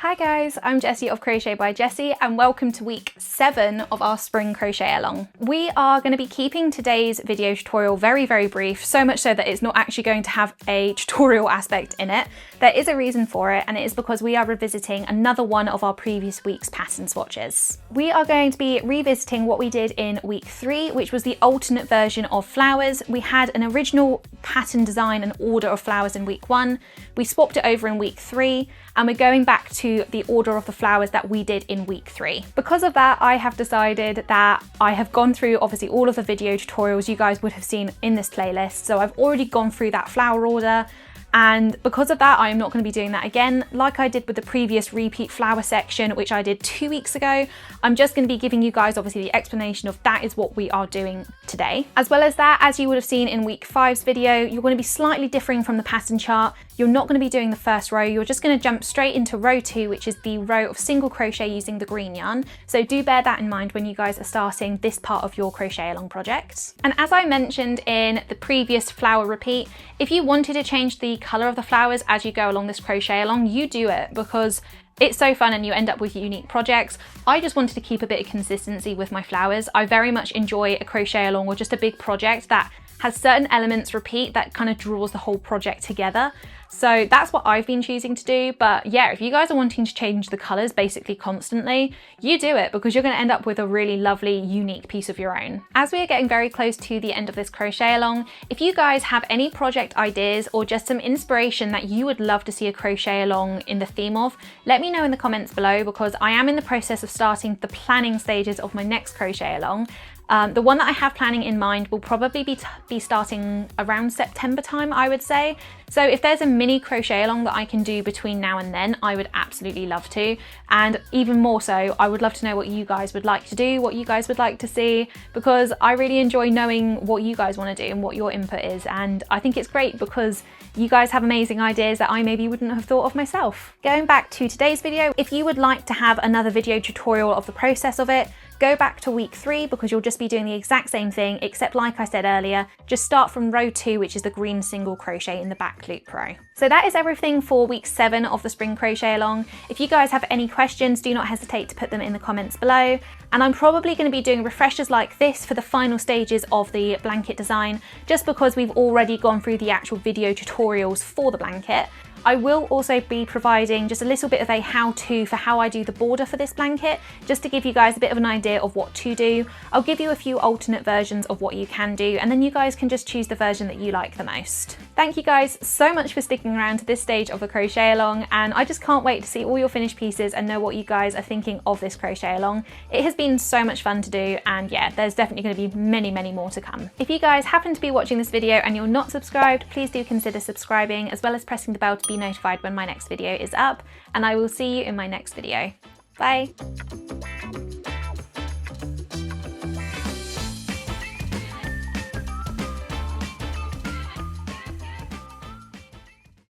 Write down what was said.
Hi guys, I'm Jessie of Crochet by Jessie and welcome to week 7 of our Spring Crochet-Along. We are going to be keeping today's video tutorial very brief, so much so that it's not actually going to have a tutorial aspect in it. There is a reason for it, and it is because we are revisiting another one of our previous week's pattern swatches. We are going to be revisiting what we did in week 3, which was the alternate version of flowers. We had an original pattern design and order of flowers in week 1. We swapped it over in week 3, and we're going back to the order of the flowers that we did in week 3. Because of that, I have decided that I have gone through obviously all of the video tutorials you guys would have seen in this playlist. So I've already gone through that flower order. And because of that, I'm not going to be doing that again. Like I did with the previous repeat flower section, which I did 2 weeks ago, I'm just going to be giving you guys obviously the explanation of that is what we are doing today. As well as that, as you would have seen in week 5's video, you're going to be slightly differing from the pattern chart. You're not going to be doing the first row, you're just going to jump straight into row 2, which is the row of single crochet using the green yarn. So do bear that in mind when you guys are starting this part of your crochet along project. And as I mentioned in the previous flower repeat, if you wanted to change the colour of the flowers as you go along this crochet along, you do it, because it's so fun and you end up with unique projects. I just wanted to keep a bit of consistency with my flowers. I very much enjoy a crochet along or just a big project that has certain elements repeat that kind of draws the whole project together. So that's what I've been choosing to do. But yeah, if you guys are wanting to change the colours basically constantly, you do it, because you're going to end up with a really lovely, unique piece of your own. As we are getting very close to the end of this crochet along, if you guys have any project ideas or just some inspiration that you would love to see a crochet along in the theme of, let me know in the comments below, because I am in the process of starting the planning stages of my next crochet along. The one that I have planning in mind will probably be starting around September time, I would say. So if there's a mini crochet along that I can do between now and then, I would absolutely love to. And even more so, I would love to know what you guys would like to do, what you guys would like to see, because I really enjoy knowing what you guys want to do and what your input is. And I think it's great because you guys have amazing ideas that I maybe wouldn't have thought of myself. Going back to today's video, if you would like to have another video tutorial of the process of it, go back to week 3, because you'll just be doing the exact same thing, except like I said earlier, just start from row 2, which is the green single crochet in the back loop row. So that is everything for week 7 of the Spring Crochet Along. If you guys have any questions, do not hesitate to put them in the comments below. And I'm probably going to be doing refreshers like this for the final stages of the blanket design, just because we've already gone through the actual video tutorials for the blanket. I will also be providing just a little bit of a how-to for how I do the border for this blanket, just to give you guys a bit of an idea of what to do. I'll give you a few alternate versions of what you can do, and then you guys can just choose the version that you like the most. Thank you guys so much for sticking around to this stage of the crochet along, and I just can't wait to see all your finished pieces and know what you guys are thinking of this crochet along. It has been so much fun to do, and yeah, there's definitely going to be many more to come. If you guys happen to be watching this video and you're not subscribed, please do consider subscribing, as well as pressing the bell to be notified when my next video is up, and I will see you in my next video. Bye!